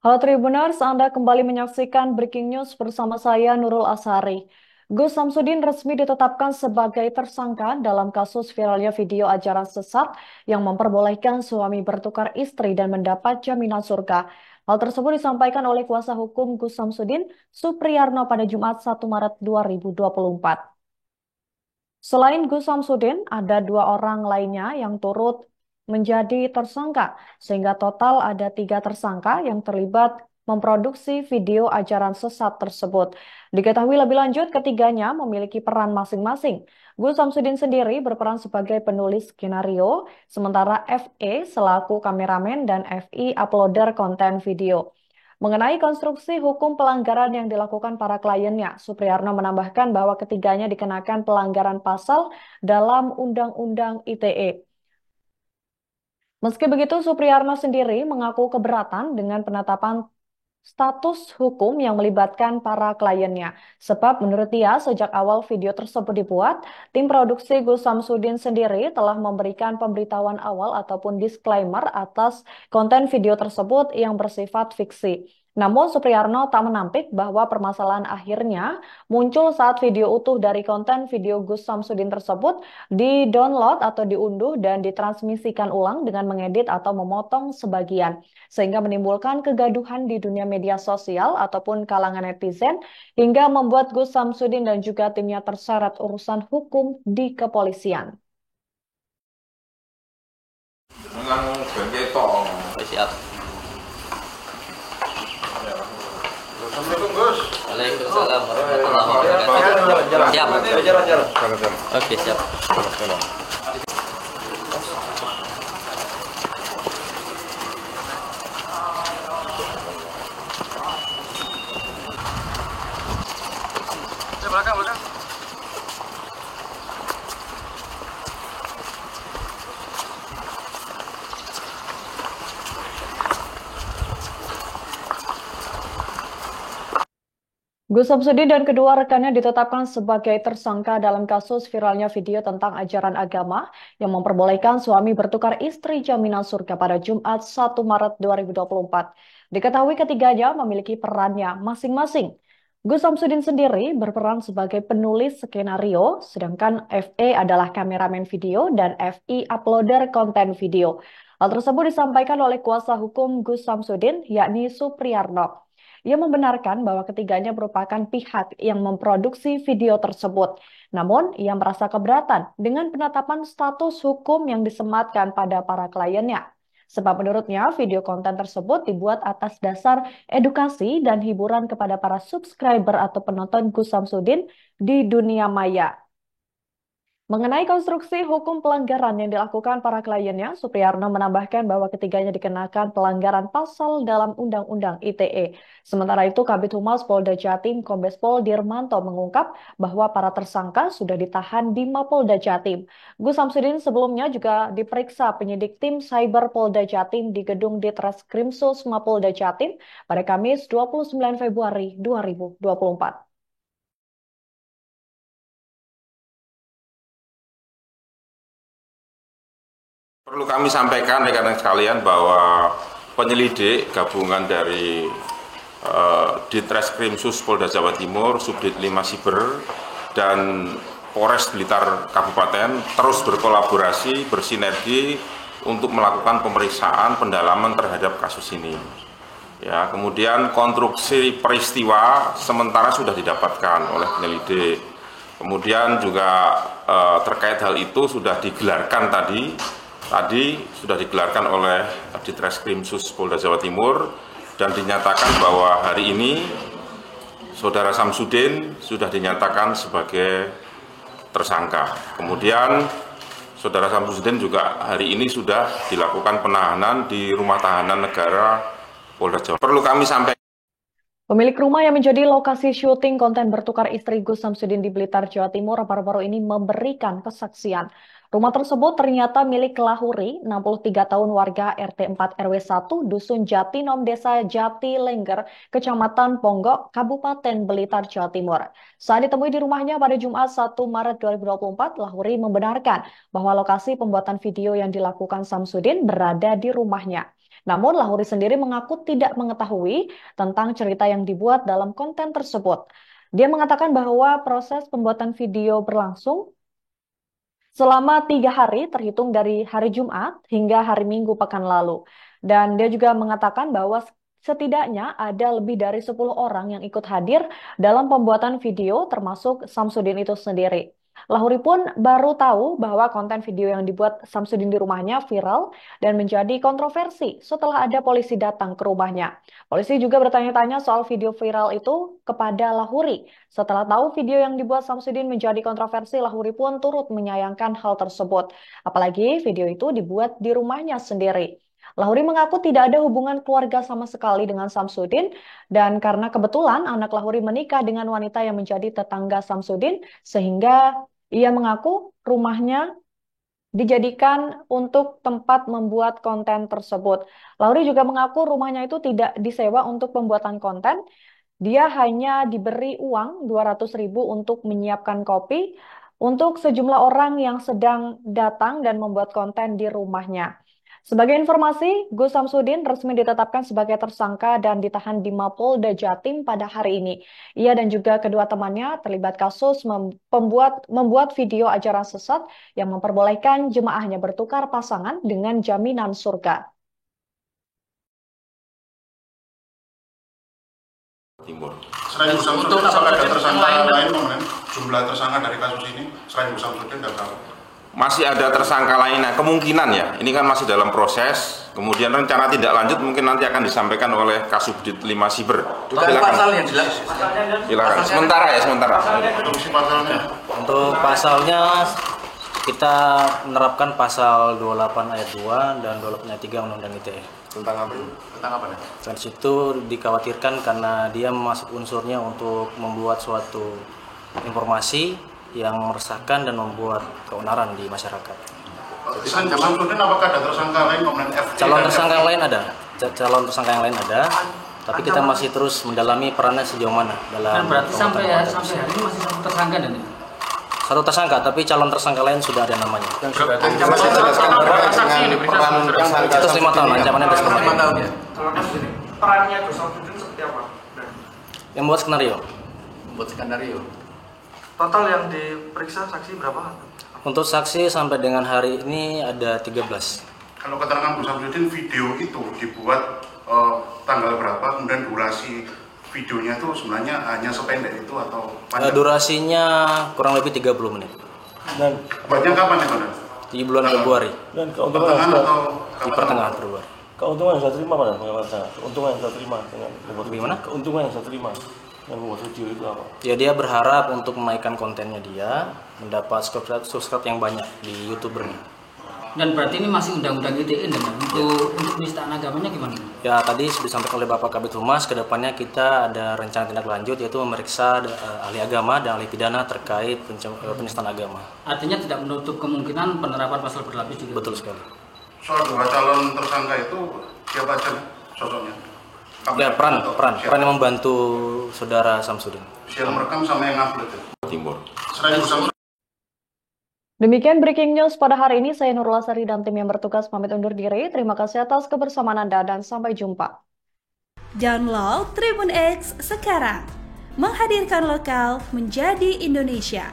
Halo Tribuners, Anda kembali menyaksikan Breaking News bersama saya Nurul Asari. Gus Samsudin resmi ditetapkan sebagai tersangka dalam kasus viralnya video ajaran sesat yang memperbolehkan suami bertukar istri dan mendapat jaminan surga. Hal tersebut disampaikan oleh kuasa hukum Gus Samsudin, Supriyarno pada Jumat 1 Maret 2024. Selain Gus Samsudin, ada dua orang lainnya yang turut menjadi tersangka, sehingga total ada tiga tersangka yang terlibat memproduksi video ajaran sesat tersebut. Diketahui lebih lanjut, ketiganya memiliki peran masing-masing. Gus Samsudin sendiri berperan sebagai penulis skenario, sementara FE selaku kameramen dan FI uploader konten video. Mengenai konstruksi hukum pelanggaran yang dilakukan para kliennya, Supriyarno menambahkan bahwa ketiganya dikenakan pelanggaran pasal dalam Undang-Undang ITE. Meski begitu, Supriyarno sendiri mengaku keberatan dengan penetapan status hukum yang melibatkan para kliennya. Sebab menurut dia, sejak awal video tersebut dibuat, tim produksi Gus Samsudin sendiri telah memberikan pemberitahuan awal ataupun disclaimer atas konten video tersebut yang bersifat fiksi. Namun Supriyarno tak menampik bahwa permasalahan akhirnya muncul saat video utuh dari konten video Gus Samsudin tersebut di-download atau diunduh dan ditransmisikan ulang dengan mengedit atau memotong sebagian, sehingga menimbulkan kegaduhan di dunia media sosial ataupun kalangan netizen hingga membuat Gus Samsudin dan juga timnya terseret urusan hukum di kepolisian. Mengang bengke tong. Siap. Assalamualaikum Gus. Waalaikumsalam warahmatullahi wabarakatuh. Siap. Jalan. Oke, siap. Belakang. Gus Samsudin dan kedua rekannya ditetapkan sebagai tersangka dalam kasus viralnya video tentang ajaran agama yang memperbolehkan suami bertukar istri jaminan surga pada Jumat 1 Maret 2024. Diketahui ketiganya memiliki perannya masing-masing. Gus Samsudin sendiri berperan sebagai penulis skenario, sedangkan FE adalah kameramen video dan FI uploader konten video. Hal tersebut disampaikan oleh kuasa hukum Gus Samsudin, yakni Supriyarno. Ia membenarkan bahwa ketiganya merupakan pihak yang memproduksi video tersebut. Namun, ia merasa keberatan dengan penetapan status hukum yang disematkan pada para kliennya. Sebab menurutnya, video konten tersebut dibuat atas dasar edukasi dan hiburan kepada para subscriber atau penonton Gus Samsudin di dunia maya. Mengenai konstruksi hukum pelanggaran yang dilakukan para kliennya, Supriyarno menambahkan bahwa ketiganya dikenakan pelanggaran pasal dalam Undang-Undang ITE. Sementara itu, Kabid Humas Polda Jatim Kombes Pol Dirmanto mengungkap bahwa para tersangka sudah ditahan di Mapolda Jatim. Gus Samsudin sebelumnya juga diperiksa penyidik tim Cyber Polda Jatim di gedung Ditreskrimsus Mapolda Jatim pada Kamis 29 Februari 2024. Perlu kami sampaikan rekan-rekan sekalian bahwa penyelidik gabungan dari Ditreskrimsus Polda Jawa Timur, Subdit 5 Siber, dan Polres Blitar Kabupaten terus berkolaborasi, bersinergi untuk melakukan pemeriksaan pendalaman terhadap kasus ini. Ya, kemudian konstruksi peristiwa sementara sudah didapatkan oleh penyelidik. Kemudian juga terkait hal itu sudah digelarkan tadi sudah digelarkan oleh Ditreskrimsus Polda Jawa Timur dan dinyatakan bahwa hari ini Saudara Samsudin sudah dinyatakan sebagai tersangka. Kemudian Saudara Samsudin juga hari ini sudah dilakukan penahanan di Rumah Tahanan Negara Polda Jawa. Perlu kami sampaikan. Pemilik rumah yang menjadi lokasi syuting konten bertukar istri Gus Samsudin di Blitar, Jawa Timur baru-baru ini memberikan kesaksian. Rumah tersebut ternyata milik Lahuri, 63 tahun warga RT 4 RW 1, Dusun Jatinom, Desa Jati Lengger, Kecamatan Ponggok, Kabupaten Blitar, Jawa Timur. Saat ditemui di rumahnya pada Jumat 1 Maret 2024, Lahuri membenarkan bahwa lokasi pembuatan video yang dilakukan Samsudin berada di rumahnya. Namun Lahuri sendiri mengaku tidak mengetahui tentang cerita yang dibuat dalam konten tersebut. Dia mengatakan bahwa proses pembuatan video berlangsung selama 3 hari terhitung dari hari Jumat hingga hari Minggu pekan lalu. Dan dia juga mengatakan bahwa setidaknya ada lebih dari 10 orang yang ikut hadir dalam pembuatan video termasuk Samsudin itu sendiri. Lahuri pun baru tahu bahwa konten video yang dibuat Samsudin di rumahnya viral dan menjadi kontroversi setelah ada polisi datang ke rumahnya. Polisi juga bertanya-tanya soal video viral itu kepada Lahuri. Setelah tahu video yang dibuat Samsudin menjadi kontroversi, Lahuri pun turut menyayangkan hal tersebut. Apalagi video itu dibuat di rumahnya sendiri. Lahuri mengaku tidak ada hubungan keluarga sama sekali dengan Samsudin, dan karena kebetulan anak Lahuri menikah dengan wanita yang menjadi tetangga Samsudin, sehingga ia mengaku rumahnya dijadikan untuk tempat membuat konten tersebut. Lahuri juga mengaku rumahnya itu tidak disewa untuk pembuatan konten. Dia hanya diberi uang 200.000 untuk menyiapkan kopi untuk sejumlah orang yang sedang datang dan membuat konten di rumahnya. Sebagai informasi, Gus Samsudin resmi ditetapkan sebagai tersangka dan ditahan di Mapolda Jatim pada hari ini. Ia dan juga kedua temannya terlibat kasus membuat video ajaran sesat yang memperbolehkan jemaahnya bertukar pasangan dengan jaminan surga. Timur. Selain Gus Samsudin, apakah ada tersangka lain, jumlah tersangka dari kasus ini selain Gus Samsudin dan berapa? Masih ada tersangka lainnya, kemungkinan ya, ini kan masih dalam proses, kemudian rencana tindak lanjut mungkin nanti akan disampaikan oleh Kasubdit 5 Siber. Pasal yang jelas. Silakan, sementara. Untuk pasalnya kita menerapkan pasal 28 ayat 2 dan 28 ayat 3 Undang-Undang ITE. Tentang apa? Dan situ dikhawatirkan karena dia masuk unsurnya untuk membuat suatu informasi yang meresahkan dan membuat keonaran di masyarakat. Selain Gus Samsudin, apakah ada tersangka lain, Komandan FT? Calon tersangka yang lain ada, tapi kita masih terus mendalami perannya sejauh mana dalam. Dan berarti sampai hari ini masih satu tersangka dan ini? Satu tersangka, tapi calon tersangka lain sudah ada namanya. Ancaman saya jelaskan dengan peran tersangka. Itu 5 tahun, ancamannya itu 5 tahun. Perannya Gus Samsudin seperti apa? Yang membuat skenario. Total yang diperiksa saksi berapa? Untuk saksi sampai dengan hari ini ada 13. Kalau keterangan Gus Samsudin, video itu dibuat tanggal berapa, kemudian durasi videonya itu sebenarnya hanya sependek itu atau panjang? Durasinya kurang lebih 30 menit. Dan buatnya kapan itu? Di bulan Februari. Dan keuntungan Di pertengahan Februari. Keuntungan yang saya terima pada keuntungan yang saya terima dengan membuat Gimana? Keuntungan yang saya terima dengan membuat video itu apa? Ya dia berharap untuk menaikkan kontennya dia, mendapat subscribe yang banyak di YouTubernya. Dan berarti ini masih undang-undang ITE dan untuk penistaan agamanya gimana? Ya tadi sudah disampaikan oleh Bapak Kabid Humas, kedepannya kita ada rencana tindak lanjut yaitu memeriksa ahli agama dan ahli pidana terkait penistaan agama. Artinya tidak menutup kemungkinan penerapan pasal berlapis juga? Betul sekali. Soal 2 calon tersangka itu siapa aja sosoknya? Ya peran yang membantu saudara Samsudin. Yang merekam sama yang upload itu? Timur. Selain Gus Samsudin. Demikian breaking news pada hari ini. Saya Nurul Asari dan tim yang bertugas pamit undur diri. Terima kasih atas kebersamaan Anda dan sampai jumpa. Download Tribun X sekarang. Menghadirkan lokal menjadi Indonesia.